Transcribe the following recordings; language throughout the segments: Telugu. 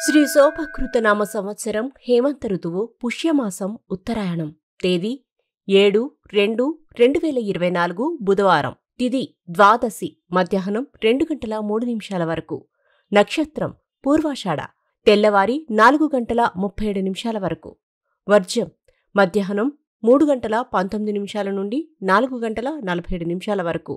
శ్రీ శోభకృతనామ సంవత్సరం హేమంత ఋతువు పుష్యమాసం ఉత్తరాయణం. తేదీ 7-2-2024 బుధవారం. తిథి ద్వాదశి మధ్యాహ్నం 2:03 వరకు. నక్షత్రం పూర్వాషాఢ తెల్లవారి 4:37 వరకు. వర్జ్యం మధ్యాహ్నం 3:19 నుండి 4:47 వరకు.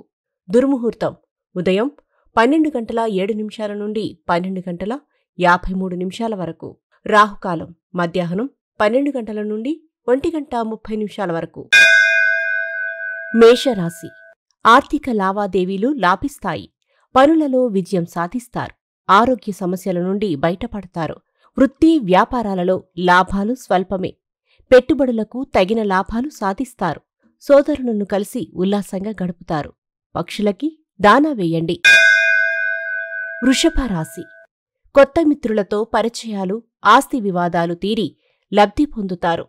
దుర్ముహూర్తం ఉదయం 12:07 నుండి 12:53 వరకు. రాహుకాలం మధ్యాహ్నం 12 గంటల నుండి 1:30 వరకు. మేషరాశి. ఆర్థిక లావాదేవీలు లాభిస్తాయి. పనులలో విజయం సాధిస్తారు. ఆరోగ్య సమస్యల నుండి బయటపడతారు. వృత్తి వ్యాపారాలలో లాభాలు స్వల్పమే. పెట్టుబడులకు తగిన లాభాలు సాధిస్తారు. సోదరులను కలిసి ఉల్లాసంగా గడుపుతారు. పక్షులకి దానా వేయండి. వృషభ రాశి. కొత్త మిత్రులతో పరిచయాలు, ఆస్తి వివాదాలు తీరి లబ్ధి పొందుతారు.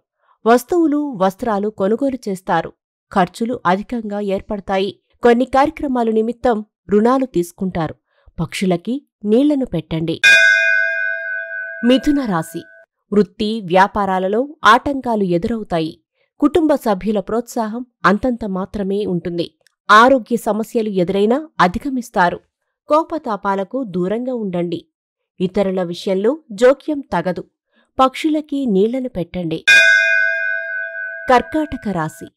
వస్తువులు, వస్త్రాలు కొనుగోలు చేస్తారు. ఖర్చులు అధికంగా ఏర్పడతాయి. కొన్ని కార్యక్రమాల నిమిత్తం రుణాలు తీసుకుంటారు. పక్షులకి నీళ్లను పెట్టండి. మిథున రాశి. వృత్తి వ్యాపారాలలో ఆటంకాలు ఎదురవుతాయి. కుటుంబ సభ్యుల ప్రోత్సాహం అంతంత మాత్రమే ఉంటుంది. ఆరోగ్య సమస్యలు ఎదురైనా అధిగమిస్తారు. కోపతాపాలకు దూరంగా ఉండండి. ఇతరుల విషయంలో జోక్యం తగదు. పక్షులకి నీళ్లను పెట్టండి. కర్కాటక రాశి.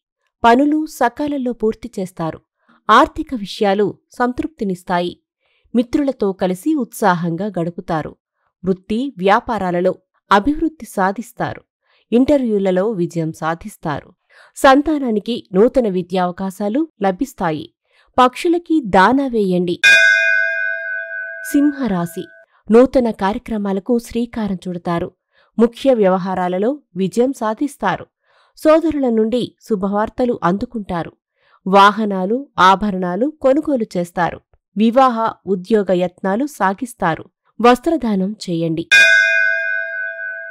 పనులు సకాలంలో పూర్తి చేస్తారు. ఆర్థిక విషయాలు సంతృప్తినిస్తాయి. మిత్రులతో కలిసి ఉత్సాహంగా గడుపుతారు. వృత్తి వ్యాపారాలలో అభివృద్ధి సాధిస్తారు. ఇంటర్వ్యూలలో విజయం సాధిస్తారు. సంతానానికి నూతన విద్యావకాశాలు లభిస్తాయి. పక్షులకి దానా వేయండి. సింహరాశి. నూతన కార్యక్రమాలకు శ్రీకారం చుడతారు. ముఖ్య వ్యవహారాలలో విజయం సాధిస్తారు. సోదరుల నుండి శుభవార్తలు అందుకుంటారు. వాహనాలు, ఆభరణాలు కొనుగోలు చేస్తారు. వివాహ ఉద్యోగ యత్నాలు సాగిస్తారు. వస్త్రదానం చేయండి.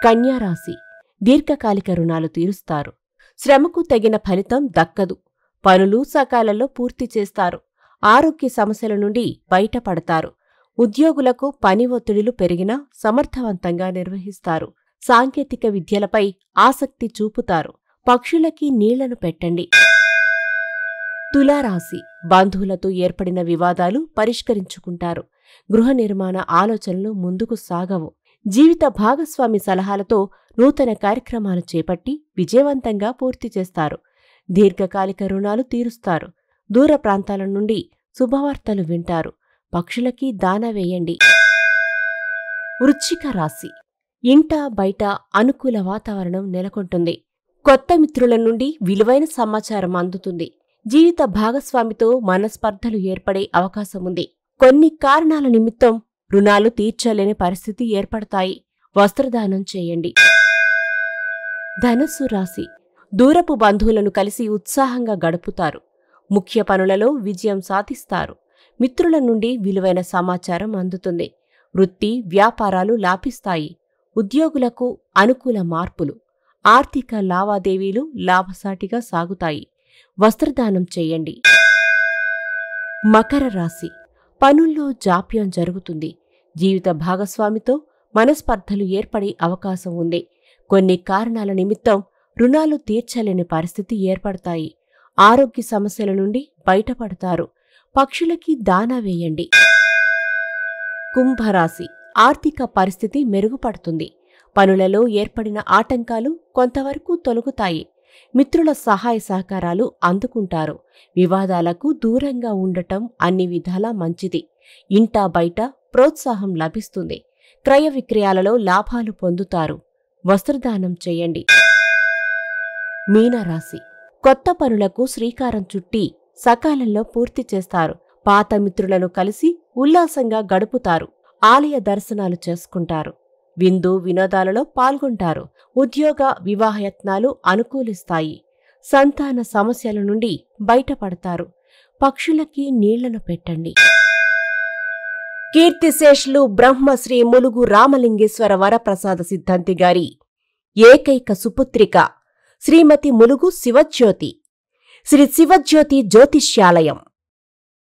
కన్యారాశి. దీర్ఘకాలిక రుణాలు తీరుస్తారు. శ్రమకు తగిన ఫలితం దక్కదు. పనులు సకాలంలో పూర్తి చేస్తారు. ఆరోగ్య సమస్యల నుండి బయటపడతారు. ఉద్యోగులకు పని ఒత్తిడిలు పెరిగినా సమర్థవంతంగా నిర్వహిస్తారు. సాంకేతిక విద్యలపై ఆసక్తి చూపుతారు. పక్షులకి నీళ్లను పెట్టండి. తులారాశి. బంధువులతో ఏర్పడిన వివాదాలు పరిష్కరించుకుంటారు. గృహ నిర్మాణ ఆలోచనలు ముందుకు సాగవు. జీవిత భాగస్వామి సలహాలతో నూతన కార్యక్రమాలు చేపట్టి విజయవంతంగా పూర్తి చేస్తారు. దీర్ఘకాలిక రుణాలు తీరుస్తారు. దూర ప్రాంతాల నుండి శుభవార్తలు వింటారు. పక్షులకి దానా వేయండి. వృశ్చిక రాశి. ఇంట బయట అనుకూల వాతావరణం నెలకొంటుంది. కొత్త మిత్రుల నుండి విలువైన సమాచారం అందుతుంది. జీవిత భాగస్వామితో మనస్పర్ధలు ఏర్పడే అవకాశముంది. కొన్ని కారణాల నిమిత్తం రుణాలు తీర్చలేని పరిస్థితి ఏర్పడతాయి. వస్త్రదానం చేయండి. ధనస్సు రాశి. దూరపు బంధువులను కలిసి ఉత్సాహంగా గడుపుతారు. ముఖ్య పనులలో విజయం సాధిస్తారు. మిత్రుల నుండి విలువైన సమాచారం అందుతుంది. వృత్తి వ్యాపారాలు లాభిస్తాయి. ఉద్యోగులకు అనుకూల మార్పులు. ఆర్థిక లావాదేవీలు లాభసాటిగా సాగుతాయి. వస్త్రదానం చేయండి. మకర రాశి. పనుల్లో జాప్యం జరుగుతుంది. జీవిత భాగస్వామితో మనస్పర్ధలు ఏర్పడే అవకాశం ఉంది. కొన్ని కారణాల నిమిత్తం రుణాలు తీర్చలేని పరిస్థితి ఏర్పడతాయి. ఆరోగ్య సమస్యల నుండి బయటపడతారు. పక్షులకి దానా వేయండి. కుంభరాశి. ఆర్థిక పరిస్థితి మెరుగుపడుతుంది. పనులలో ఏర్పడిన ఆటంకాలు కొంతవరకు తొలగుతాయి. మిత్రుల సహాయ సహకారాలు అందుకుంటారు. వివాదాలకు దూరంగా ఉండటం అన్ని విధాలా మంచిది. ఇంటా బయట ప్రోత్సాహం లభిస్తుంది. క్రయ విక్రయాలలో లాభాలు పొందుతారు. వస్త్రదానం చేయండి. మీనరాశి. కొత్త పనులకు శ్రీకారం చుట్టి సకాలంలో పూర్తి చేస్తారు. పాత మిత్రులను కలిసి ఉల్లాసంగా గడుపుతారు. ఆలయ దర్శనాలు చేసుకుంటారు. విందు వినోదాలలో పాల్గొంటారు. ఉద్యోగ వివాహయత్నాలు అనుకూలిస్తాయి. సంతాన సమస్యల నుండి బయటపడతారు. పక్షులకి నీళ్లను పెట్టండి. కీర్తిశేషులు బ్రహ్మశ్రీ ములుగు రామలింగేశ్వర వరప్రసాద సిద్ధాంతి గారి ఏకైక సుపుత్రిక శ్రీమతి ములుగు శివజ్యోతి. శ్రీ శివజ్యోతి జ్యోతిష్యాలయం